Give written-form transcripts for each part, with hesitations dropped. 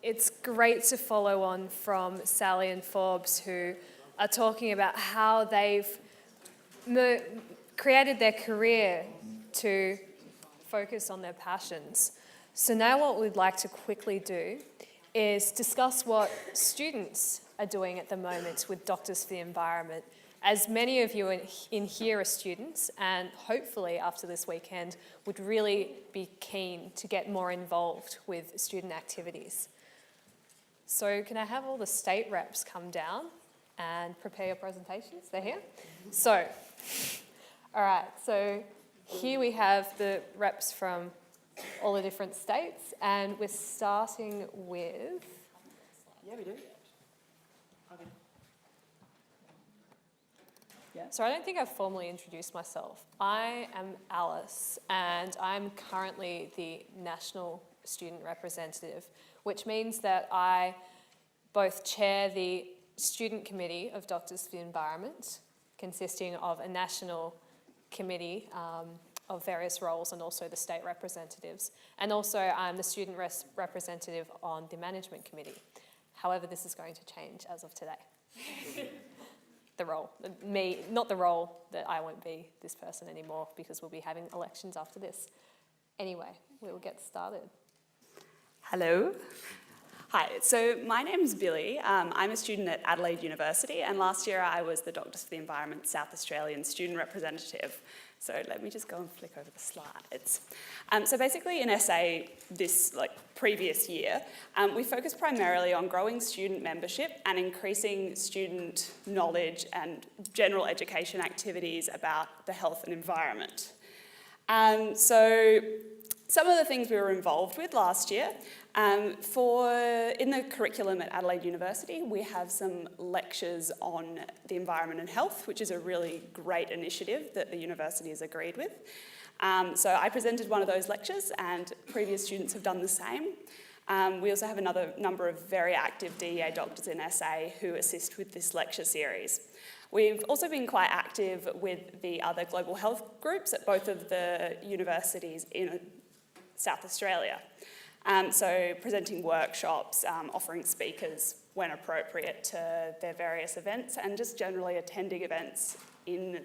it's great to follow on from Sally and Forbes, who are talking about how they've created their career to focus on their passions. So now what we'd like to quickly do is discuss what students are doing at the moment with Doctors for the Environment. As many of you in here are students, and hopefully after this weekend would really be keen to get more involved with student activities. So can I have all the state reps come down and prepare your presentations? They're here. So, all right, so here we have the reps from all the different states, and we're starting with... Yeah, we do. Yeah. So I don't think I've formally introduced myself. I am Alice, and I'm currently the National Student Representative, which means that I both chair the Student Committee of Doctors for the Environment, consisting of a national committee of various roles and also the state representatives. And also I'm the student representative on the management committee. However, this is going to change as of today. The role, not the role that I won't be this person anymore because we'll be having elections after this. Anyway, we'll get started. Hello. Hi, so my name's Billy. I'm a student at Adelaide University, and last year I was the Doctors for the Environment South Australian Student Representative. So let me just go and flick over the slides. So basically in SA this previous year, we focused primarily on growing student membership and increasing student knowledge and general education activities about the health and environment. So some of the things we were involved with last year, in the curriculum at Adelaide University, we have some lectures on the environment and health, which is a really great initiative that the university has agreed with. So I presented one of those lectures, and previous students have done the same. We also have another number of very active DEA doctors in SA who assist with this lecture series. We've also been quite active with the other global health groups at both of the universities in South Australia. So presenting workshops, offering speakers when appropriate to their various events, and just generally attending events in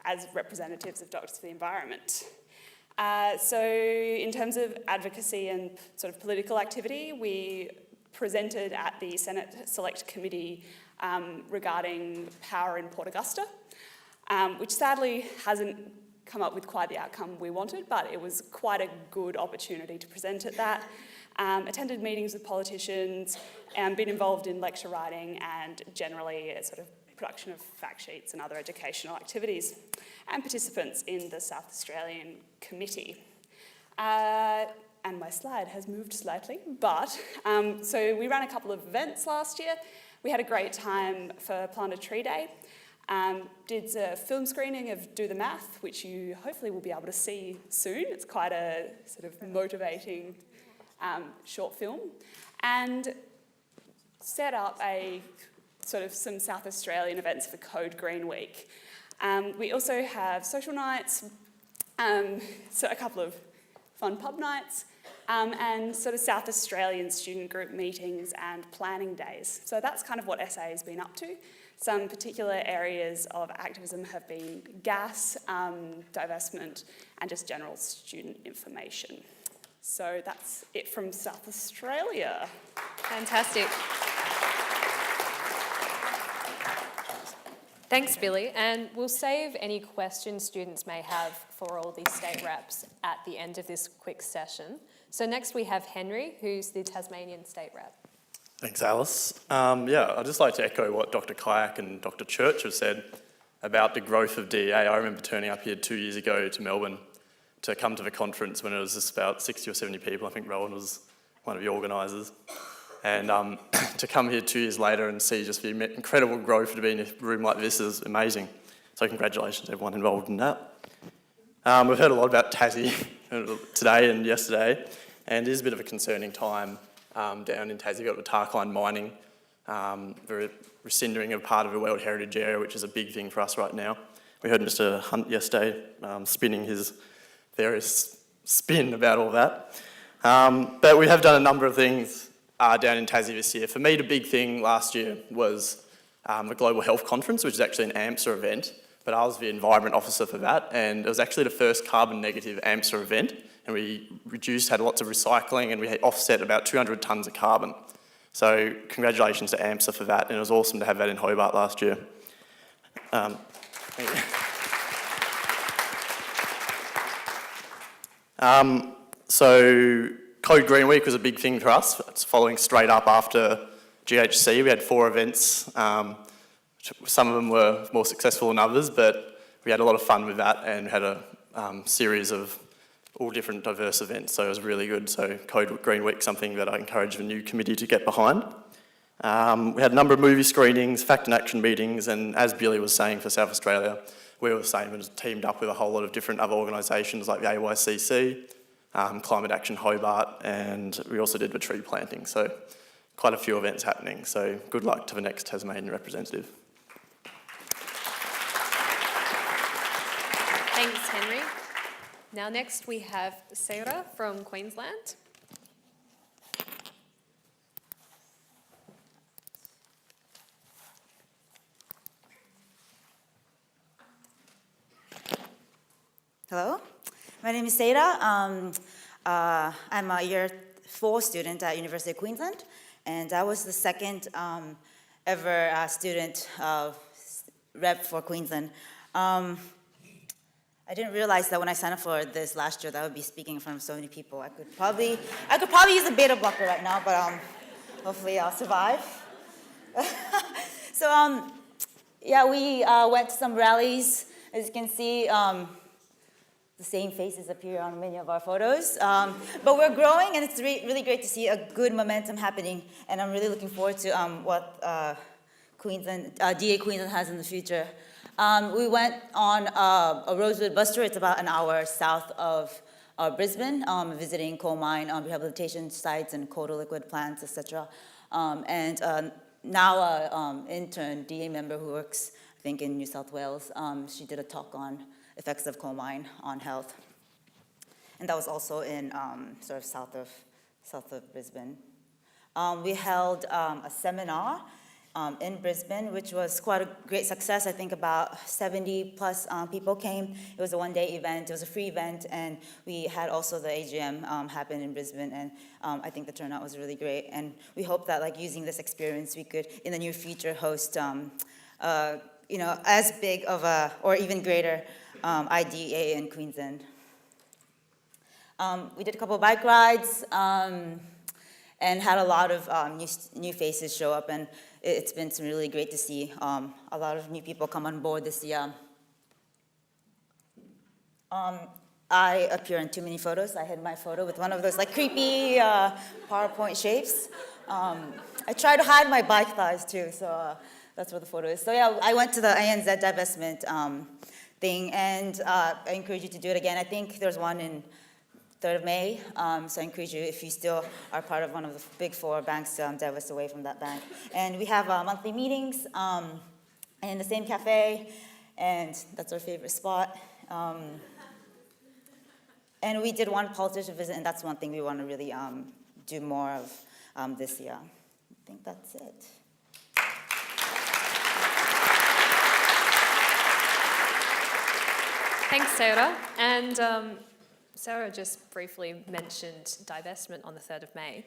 as representatives of Doctors for the Environment. So in terms of advocacy and political activity, we presented at the Senate Select Committee regarding power in Port Augusta, which sadly hasn't come up with quite the outcome we wanted, but it was quite a good opportunity to present at that. Attended meetings with politicians, and been involved in lecture writing and generally production of fact sheets and other educational activities, and participants in the South Australian Committee. And my slide has moved slightly, but so we ran a couple of events last year. We had a great time for Plant a Tree Day. Did a film screening of Do the Math, which you hopefully will be able to see soon. It's quite a motivating short film. And set up some South Australian events for Code Green Week. We also have social nights, so a couple of fun pub nights, and South Australian student group meetings and planning days. So that's kind of what SA has been up to. Some particular areas of activism have been gas, divestment, and just general student information. So that's it from South Australia. Fantastic. Thanks, Billy. And we'll save any questions students may have for all these state reps at the end of this quick session. So next we have Henry, who's the Tasmanian state rep. Thanks, Alice. I'd just like to echo what Dr. Kayak and Dr. Church have said about the growth of DEA. I remember turning up here 2 years ago to Melbourne to come to the conference when it was just about 60 or 70 people. I think Rowan was one of the organisers. And to come here 2 years later and see just the incredible growth to be in a room like this is amazing. So congratulations to everyone involved in that. We've heard a lot about Tassie today and yesterday, and it is a bit of a concerning time down in Tassie. We've got the Tarkine mining, the rescinding of part of the World Heritage Area, which is a big thing for us right now. We heard Mr. Hunt yesterday spinning his various spin about all that. But we have done a number of things down in Tassie this year. For me, the big thing last year was the Global Health Conference, which is actually an AMSA event, but I was the environment officer for that, and it was actually the first carbon negative AMSA event, and we had lots of recycling, and we had offset about 200 tonnes of carbon. So congratulations to AMSA for that, and it was awesome to have that in Hobart last year. So Code Green Week was a big thing for us. It's following straight up after GHC. We had 4 events. Some of them were more successful than others, but we had a lot of fun with that and had a series of all different diverse events, so it was really good. So Code Green Week, something that I encourage the new committee to get behind. We had a number of movie screenings, fact and action meetings, and as Billy was saying for South Australia, we were saying we teamed up with a whole lot of different other organisations like the AYCC, Climate Action Hobart, and we also did the tree planting. So quite a few events happening. So good luck to the next Tasmanian representative. Thanks, Henry. Now next we have Sarah from Queensland. Hello, my name is Sarah. I'm a year 4 student at University of Queensland, and I was the second ever student rep for Queensland. I didn't realize that when I signed up for this last year that I would be speaking in front of so many people. I could probably use a beta blocker right now, but hopefully I'll survive. So yeah, we went to some rallies. As you can see, the same faces appear on many of our photos. But we're growing, and it's really great to see a good momentum happening, and I'm really looking forward to what DA Queensland has in the future. We went on a Rosewood bus tour. It's about an hour south of Brisbane, visiting coal mine rehabilitation sites and coal to liquid plants, etc. And now an intern DA member who works, I think, in New South Wales, she did a talk on effects of coal mine on health. And that was also in sort of south of Brisbane. We held a seminar in Brisbane, which was quite a great success. I think about 70 plus people came. It was a one-day event. It was a free event, and we had also the AGM happen in Brisbane, and I think the turnout was really great. And we hope that, like, using this experience, we could, in the near future, host, as big of a, or even greater, iDEA in Queensland. We did a couple of bike rides and had a lot of new faces show up, and it's been really great to see a lot of new people come on board this year. I appear in too many photos. I hid my photo with one of those like creepy PowerPoint shapes. I try to hide my bike thighs too, so that's where the photo is. So yeah, I went to the ANZ divestment thing, and I encourage you to do it again. I think there's one in 3rd of May, so I encourage you, if you still are part of one of the big 4 banks, to divest away from that bank. And we have monthly meetings in the same cafe, and that's our favorite spot. And we did one politician visit, and that's one thing we want to really do more of this year. I think that's it. Thanks, Sarah. And Sarah just briefly mentioned divestment on the 3rd of May.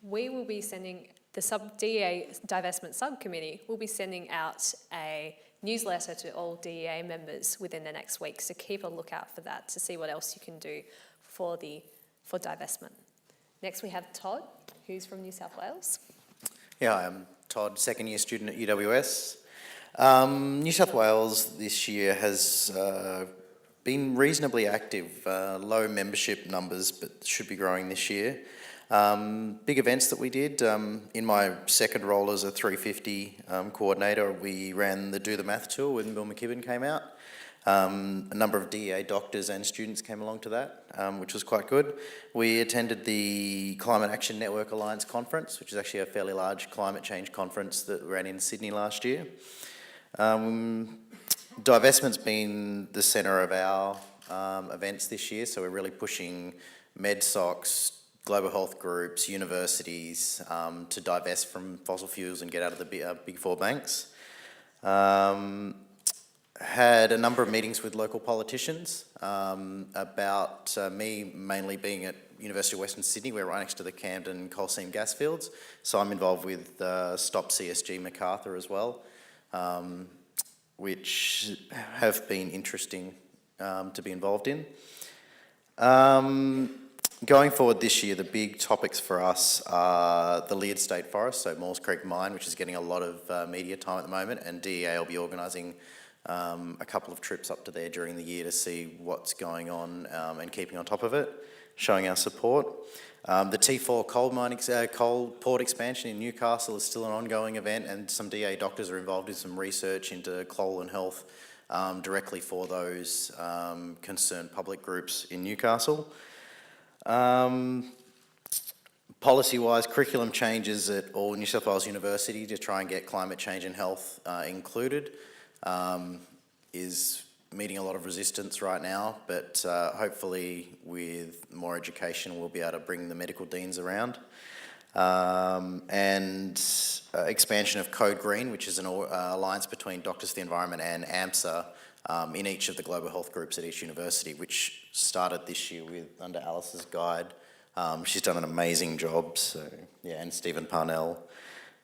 We will be sending, the DEA divestment subcommittee will be sending out a newsletter to all DEA members within the next week, so keep a lookout for that to see what else you can do for divestment. Next we have Todd, who's from New South Wales. Yeah, I'm Todd, 2nd year student at UWS. New South Wales this year has been reasonably active, low membership numbers, but should be growing this year. Big events that we did, in my second role as a 350 coordinator, we ran the Do the Math tour when Bill McKibben came out. A number of DEA doctors and students came along to that, which was quite good. We attended the Climate Action Network Alliance conference, which is actually a fairly large climate change conference that ran in Sydney last year. Divestment's been the centre of our events this year, so we're really pushing MedSocs, global health groups, universities, to divest from fossil fuels and get out of the big four banks. Had a number of meetings with local politicians about me mainly being at University of Western Sydney. We're right next to the Camden coal seam gas fields, so I'm involved with Stop CSG Macarthur as well, which have been interesting to be involved in. Going forward this year, the big topics for us are the Leard State Forest, so Moores Creek Mine, which is getting a lot of media time at the moment, and DEA will be organising a couple of trips up to there during the year to see what's going on and keeping on top of it, showing our support. The T4 coal port expansion in Newcastle is still an ongoing event, and some DA doctors are involved in some research into coal and health directly for those concerned public groups in Newcastle. Policy-wise, curriculum changes at all New South Wales University to try and get climate change and health included is meeting a lot of resistance right now, but hopefully with more education we'll be able to bring the medical deans around. And expansion of Code Green, which is an alliance between Doctors for the Environment and AMSA in each of the global health groups at each university, which started this year under Alice's guide. She's done an amazing job, so yeah, and Stephen Parnell.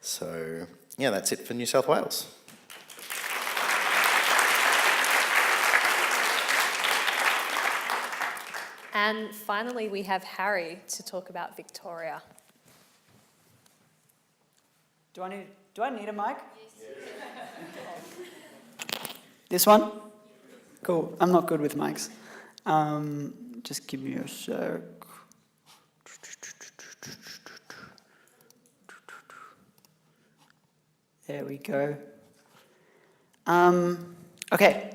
So yeah, that's it for New South Wales. And finally, we have Harry to talk about Victoria. Do I need a mic? Yes. This one? Cool. I'm not good with mics. Just give me a sec. There we go. Okay.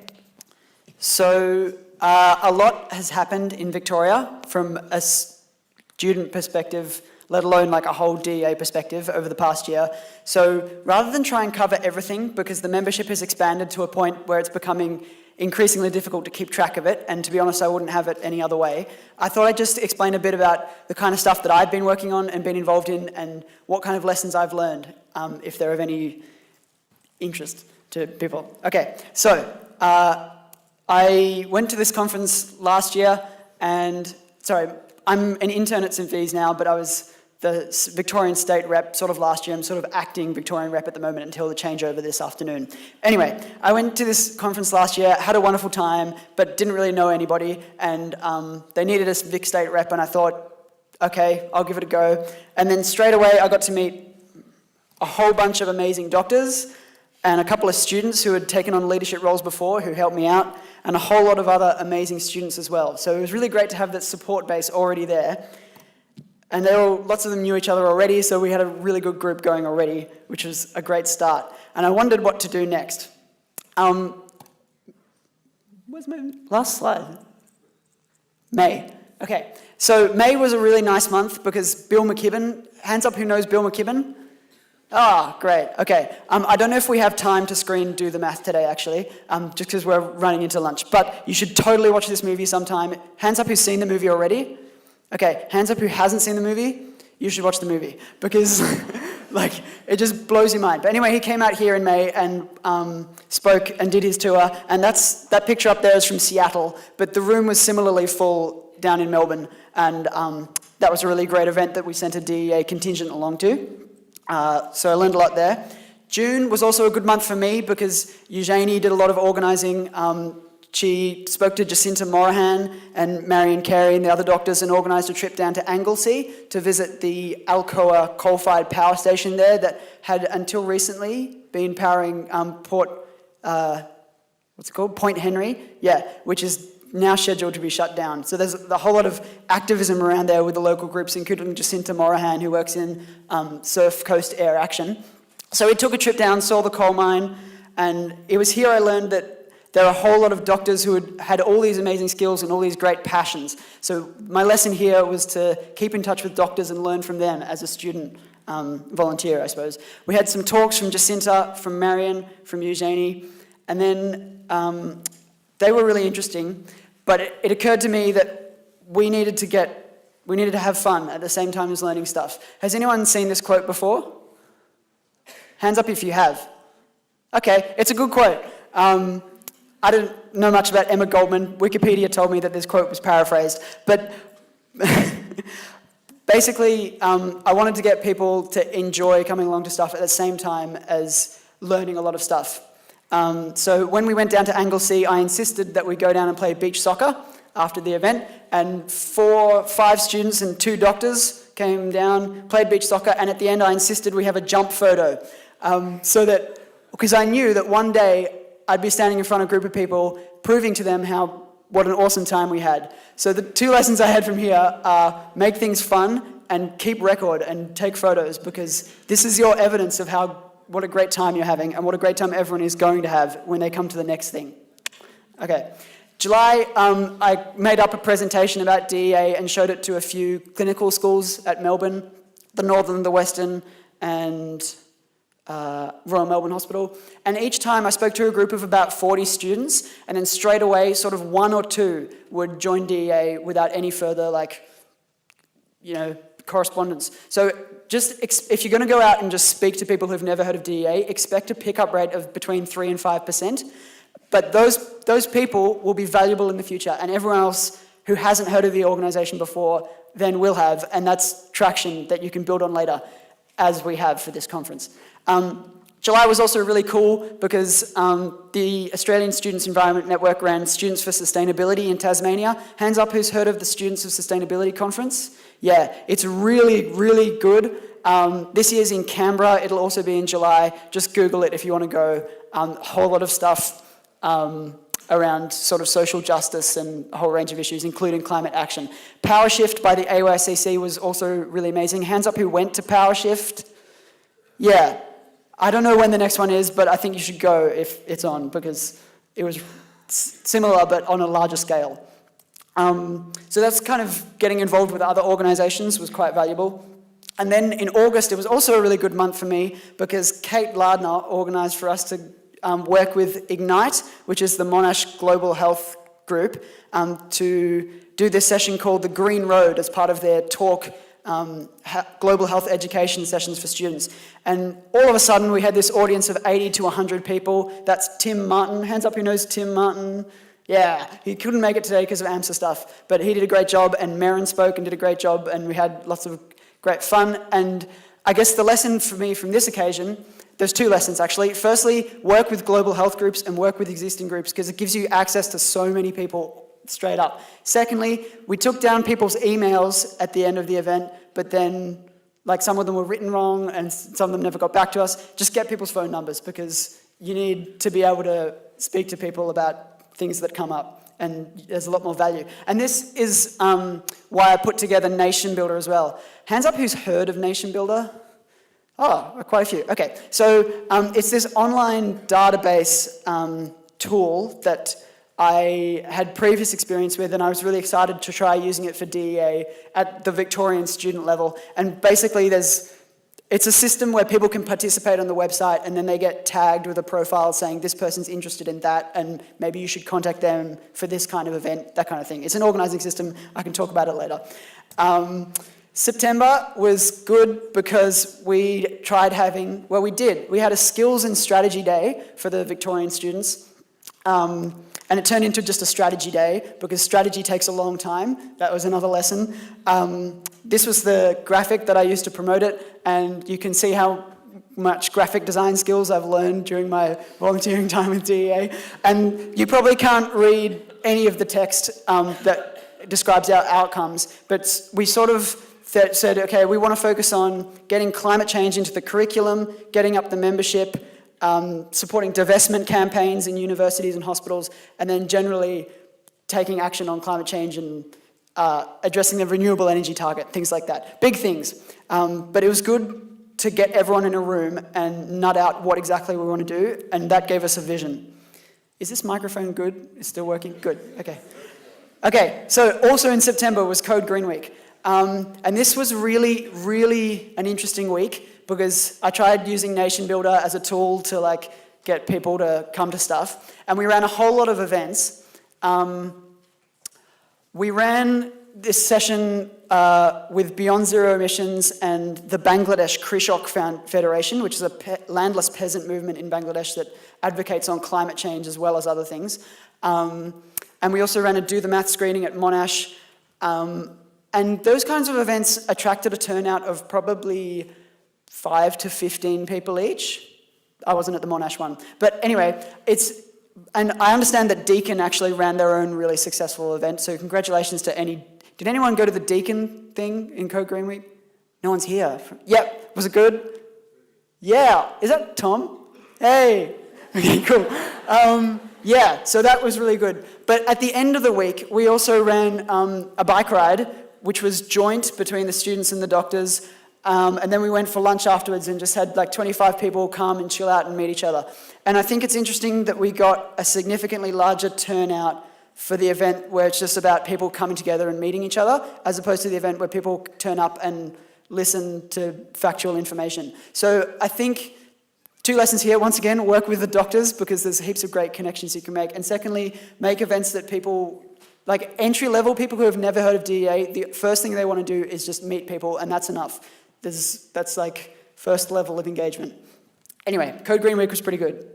So a lot has happened in Victoria from a student perspective, let alone like a whole DEA perspective over the past year. So rather than try and cover everything, because the membership has expanded to a point where it's becoming increasingly difficult to keep track of it, and to be honest, I wouldn't have it any other way, I thought I'd just explain a bit about the kind of stuff that I've been working on and been involved in, and what kind of lessons I've learned, if they're of any interest to people. Okay, so I went to this conference last year, and I'm an intern at St V's now, but I was the Victorian State Rep sort of last year. I'm sort of acting Victorian Rep at the moment until the changeover this afternoon. Anyway, I went to this conference last year, had a wonderful time, but didn't really know anybody, and they needed a Vic State Rep, and I thought, okay, I'll give it a go. And then straight away I got to meet a whole bunch of amazing doctors and a couple of students who had taken on leadership roles before who helped me out, and a whole lot of other amazing students as well. So it was really great to have that support base already there. And lots of them knew each other already, so we had a really good group going already, which was a great start. And I wondered what to do next. Where's my last slide? May. Okay, so May was a really nice month because Bill McKibben, hands up who knows Bill McKibben? Ah, great, okay. I don't know if we have time to do the math today, actually, just because we're running into lunch. But you should totally watch this movie sometime. Hands up who's seen the movie already? Okay, hands up who hasn't seen the movie? You should watch the movie, because it just blows your mind. But anyway, he came out here in May and spoke and did his tour, and that picture up there is from Seattle, but the room was similarly full down in Melbourne, and that was a really great event that we sent a DEA contingent along to. So I learned a lot there. June was also a good month for me because Eugenie did a lot of organising. She spoke to Jacinta Morahan and Marion Carey and the other doctors and organised a trip down to Anglesea to visit the Alcoa coal-fired power station there that had until recently been powering Point Henry? Yeah, which is now scheduled to be shut down. So there's a whole lot of activism around there with the local groups, including Jacinta Morahan, who works in Surf Coast Air Action. So we took a trip down, saw the coal mine, and it was here I learned that there are a whole lot of doctors who had all these amazing skills and all these great passions. So my lesson here was to keep in touch with doctors and learn from them as a student volunteer, I suppose. We had some talks from Jacinta, from Marion, from Eugenie, and then they were really interesting, but it occurred to me that we needed to get We needed to have fun at the same time as learning stuff. Has anyone seen this quote before? Hands up if you have. Okay, it's a good quote. I don't know much about Emma Goldman. Wikipedia told me that this quote was paraphrased. But basically, I wanted to get people to enjoy coming along to stuff at the same time as learning a lot of stuff. So when we went down to Anglesea, I insisted that we go down and play beach soccer after the event, and 5 students and 2 doctors came down, played beach soccer, and at the end I insisted we have a jump photo. Because I knew that one day I'd be standing in front of a group of people proving to them what an awesome time we had. So the 2 lessons I had from here are make things fun and keep record and take photos, because this is your evidence of what a great time you're having and what a great time everyone is going to have when they come to the next thing. Okay. July, I made up a presentation about DEA and showed it to a few clinical schools at Melbourne, the Northern, the Western, and Royal Melbourne Hospital. And each time I spoke to a group of about 40 students, and then straight away, sort of 1 or 2 would join DEA without any further, correspondence. So if you're going to go out and just speak to people who've never heard of DEA, expect a pickup rate of between 3 and 5%. But those people will be valuable in the future, and everyone else who hasn't heard of the organisation before then will have, and that's traction that you can build on later, as we have for this conference. July was also really cool because the Australian Students Environment Network ran Students for Sustainability in Tasmania. Hands up who's heard of the Students of Sustainability Conference? Yeah, it's really, really good. This year's in Canberra. It'll also be in July. Just Google it if you want to go. A whole lot of stuff around sort of social justice and a whole range of issues, including climate action. PowerShift by the AOICC was also really amazing. Hands up who went to PowerShift? Yeah. I don't know when the next one is, but I think you should go if it's on, because it was similar but on a larger scale. So that's kind of getting involved with other organisations was quite valuable. And then in August, it was also a really good month for me because Kate Lardner organised for us to work with Ignite, which is the Monash Global Health Group, to do this session called The Green Road as part of their talk, global health education sessions for students. And all of a sudden we had this audience of 80 to 100 people. That's Tim Martin. Hands up who knows Tim Martin. Yeah, he couldn't make it today because of AMSA stuff, but he did a great job, and Merrin spoke and did a great job, and we had lots of great fun. And I guess the lesson for me from this occasion, there's 2 lessons actually. Firstly, work with global health groups and work with existing groups because it gives you access to so many people straight up. Secondly, we took down people's emails at the end of the event, but then some of them were written wrong and some of them never got back to us. Just get people's phone numbers because you need to be able to speak to people about things that come up, and there's a lot more value. And this is why I put together Nation Builder as well. Hands up who's heard of Nation Builder? Oh, quite a few. Okay, so it's this online database tool that I had previous experience with, and I was really excited to try using it for DEA at the Victorian student level. And basically it's a system where people can participate on the website and then they get tagged with a profile saying this person's interested in that and maybe you should contact them for this kind of event, that kind of thing. It's an organising system. I can talk about it later. September was good because we tried having, well, we did. We had a skills and strategy day for the Victorian students. And it turned into just a strategy day because strategy takes a long time. That was another lesson. This was the graphic that I used to promote it, and you can see how much graphic design skills I've learned during my volunteering time with DEA. And you probably can't read any of the text that describes our outcomes, but we sort of said, okay, we want to focus on getting climate change into the curriculum, getting up the membership, supporting divestment campaigns in universities and hospitals, and then generally taking action on climate change and addressing the renewable energy target, things like that. Big things. But it was good to get everyone in a room and nut out what exactly we want to do, and that gave us a vision. Is this microphone good? It's still working? Good, okay. Okay, so also in September was Code Green Week. And this was really, really an interesting week because I tried using Nation Builder as a tool to get people to come to stuff. And we ran a whole lot of events. We ran this session with Beyond Zero Emissions and the Bangladesh Krishok Federation, which is a landless peasant movement in Bangladesh that advocates on climate change as well as other things. And we also ran a Do the Math screening at Monash. And those kinds of events attracted a turnout of probably 5 to 15 people each. I wasn't at the Monash one. But anyway, and I understand that Deakin actually ran their own really successful event, so congratulations to any. Did anyone go to the Deakin thing in Code Green Week? No one's here. Yep, was it good? Yeah, is that Tom? Hey, okay, cool. Yeah, so that was really good. But at the end of the week, we also ran a bike ride, which was joint between the students and the doctors. And then we went for lunch afterwards and just had like 25 people come and chill out and meet each other. And I think it's interesting that we got a significantly larger turnout for the event where it's just about people coming together and meeting each other, as opposed to the event where people turn up and listen to factual information. So I think 2 lessons here. Once again, work with the doctors because there's heaps of great connections you can make. And secondly, make events that people, like entry-level people who have never heard of DEA, the first thing they want to do is just meet people, and that's enough. That's like first level of engagement. Anyway, Code Green Week was pretty good.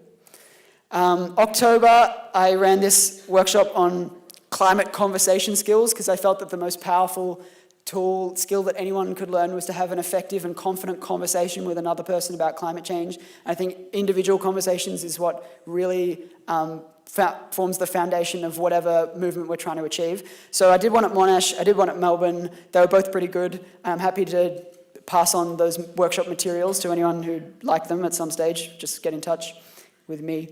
October, I ran this workshop on climate conversation skills because I felt that the most powerful skill that anyone could learn was to have an effective and confident conversation with another person about climate change. I think individual conversations is what really forms the foundation of whatever movement we're trying to achieve. So I did one at Monash, I did one at Melbourne. They were both pretty good. I'm happy to pass on those workshop materials to anyone who'd like them at some stage. Just get in touch with me.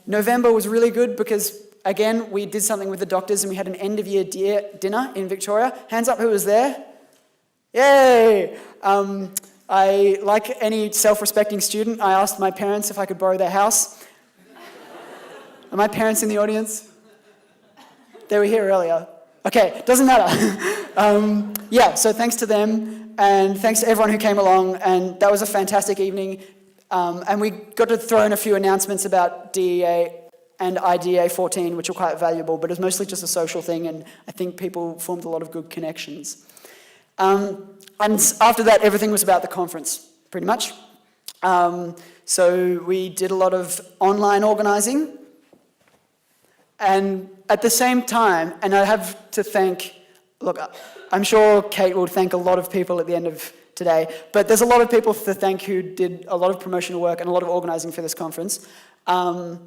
November was really good because, again, we did something with the doctors and we had an end-of-year dinner in Victoria. Hands up who was there. Yay! I, like any self-respecting student, I asked my parents if I could borrow their house. Are my parents in the audience? They were here earlier. Okay, doesn't matter. Yeah, so thanks to them. And thanks to everyone who came along, and that was a fantastic evening. And we got to throw in a few announcements about DEA and iDEA 14, which were quite valuable, but it was mostly just a social thing, and I think people formed a lot of good connections. And after that, everything was about the conference, pretty much. So we did a lot of online organising, and at the same time, and I have to thank, look, I'm sure Kate will thank a lot of people at the end of today, but there's a lot of people to thank who did a lot of promotional work and a lot of organising for this conference. And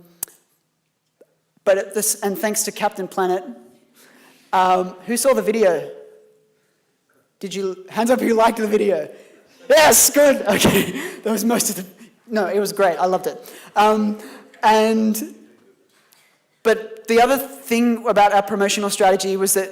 thanks to Captain Planet. Who saw the video? Hands up who liked the video. Yes, good, okay. That was most of the, no, it was great, I loved it. But the other thing about our promotional strategy was that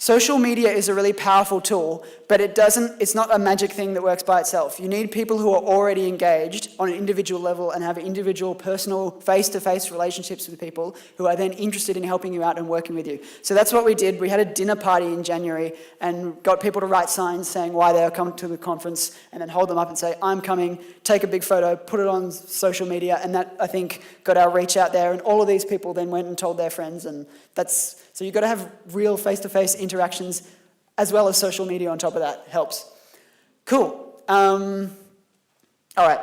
social media is a really powerful tool, but it's not a magic thing that works by itself. You need people who are already engaged on an individual level and have individual personal face-to-face relationships with people who are then interested in helping you out and working with you. So that's what we did. We had a dinner party in January and got people to write signs saying why they are coming to the conference and then hold them up and say, I'm coming, take a big photo, put it on social media, and that, I think, got our reach out there. And all of these people then went and told their friends, and so you've got to have real face-to-face interactions as well as social media on top of that. Helps. Cool. All right.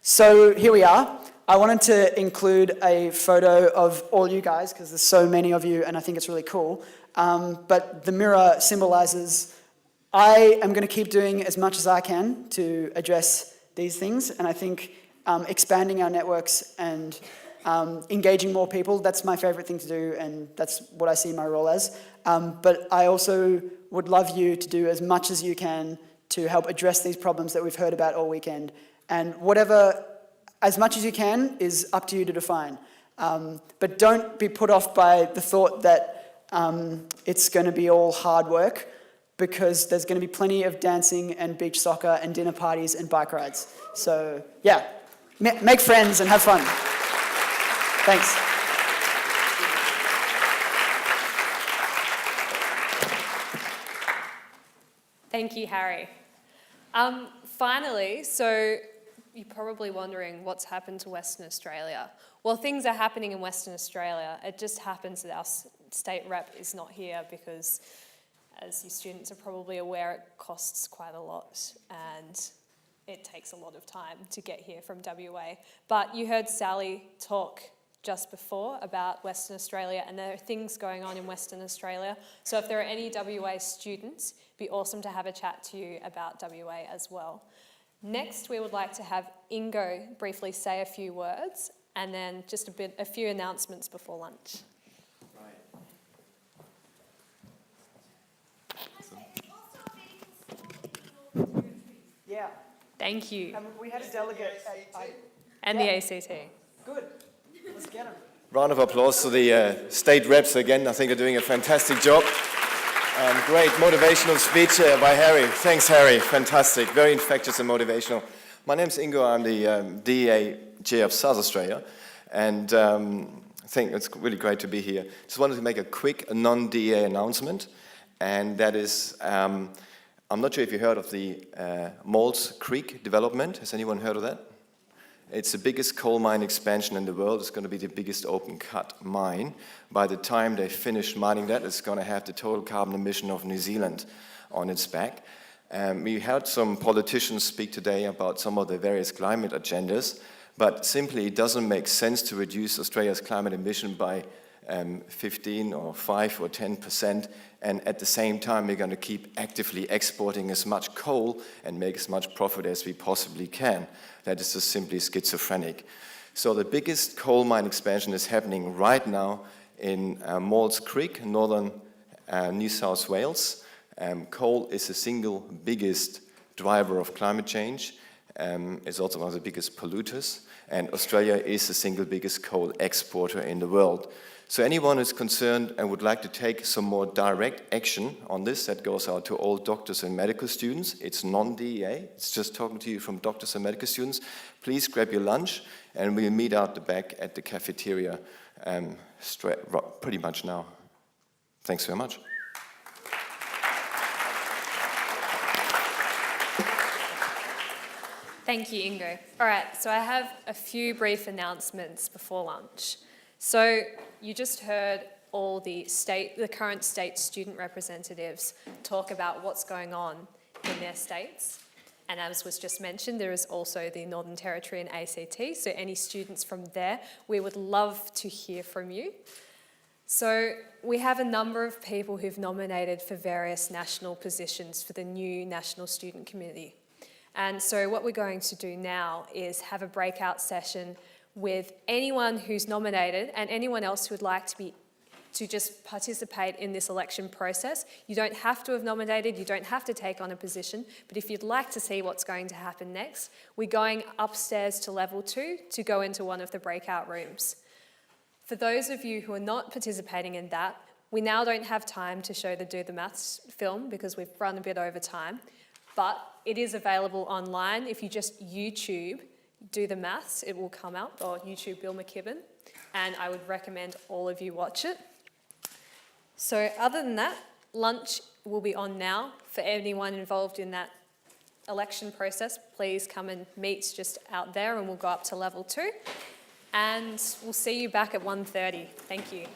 So here we are. I wanted to include a photo of all you guys because there's so many of you and I think it's really cool. But the mirror symbolizes I am going to keep doing as much as I can to address these things, and I think expanding our networks and engaging more people, that's my favorite thing to do, and that's what I see my role as. But I also would love you to do as much as you can to help address these problems that we've heard about all weekend. And as much as you can is up to you to define. But don't be put off by the thought that it's going to be all hard work, because there's going to be plenty of dancing and beach soccer and dinner parties and bike rides. So yeah, make friends and have fun. Thanks. Thank you, Harry. Finally, so you're probably wondering what's happened to Western Australia. Well, things are happening in Western Australia. It just happens that our state rep is not here because, as you students are probably aware, it costs quite a lot and it takes a lot of time to get here from WA. But you heard Sally talk just before about Western Australia, and there are things going on in Western Australia. So if there are any WA students, it'd be awesome to have a chat to you about WA as well. Next, we would like to have Ingo briefly say a few words, and then just a few announcements before lunch. Yeah. Thank you. We had a delegate at And the ACT. Good. Let's get him. Round of applause to the state reps again. I think they're doing a fantastic job. Great motivational speech by Harry. Thanks, Harry. Fantastic. Very infectious and motivational. My name's Ingo. I'm the DEA chair of South Australia. And I think it's really great to be here. Just wanted to make a quick non-DEA announcement. And that is, I'm not sure if you heard of the Maules Creek development. Has anyone heard of that? It's the biggest coal mine expansion in the world. It's going to be the biggest open cut mine. By the time they finish mining that, it's going to have the total carbon emission of New Zealand on its back. We heard some politicians speak today about some of the various climate agendas, but simply it doesn't make sense to reduce Australia's climate emission by 15 or 5 or 10%, and at the same time we're going to keep actively exporting as much coal and make as much profit as we possibly can. That is just simply schizophrenic. So the biggest coal mine expansion is happening right now in Maules Creek, northern New South Wales. Coal is the single biggest driver of climate change. It's also one of the biggest polluters, and Australia is the single biggest coal exporter in the world. So anyone who's concerned and would like to take some more direct action on this, that goes out to all doctors and medical students. It's non-DEA. It's just talking to you from doctors and medical students. Please grab your lunch, and we'll meet out the back at the cafeteria pretty much now. Thanks very much. Thank you, Ingo. All right, so I have a few brief announcements before lunch. So you just heard all the current state student representatives talk about what's going on in their states. And as was just mentioned, there is also the Northern Territory and ACT. So any students from there, we would love to hear from you. So we have a number of people who've nominated for various national positions for the new National Student Committee. And so what we're going to do now is have a breakout session with anyone who's nominated and anyone else who would like to just participate in this election process. You don't have to have nominated, you don't have to take on a position, but if you'd like to see what's going to happen next, we're going upstairs to level 2 to go into one of the breakout rooms. For those of you who are not participating in that, we now don't have time to show the Do the Maths film because we've run a bit over time, but it is available online. If you just YouTube Do the Maths, it will come out, or YouTube Bill McKibben, and I would recommend all of you watch it. So other than that, lunch will be on now. For anyone involved in that election process, please come and meet just out there and we'll go up to level 2. And we'll see you back at 1:30. Thank you.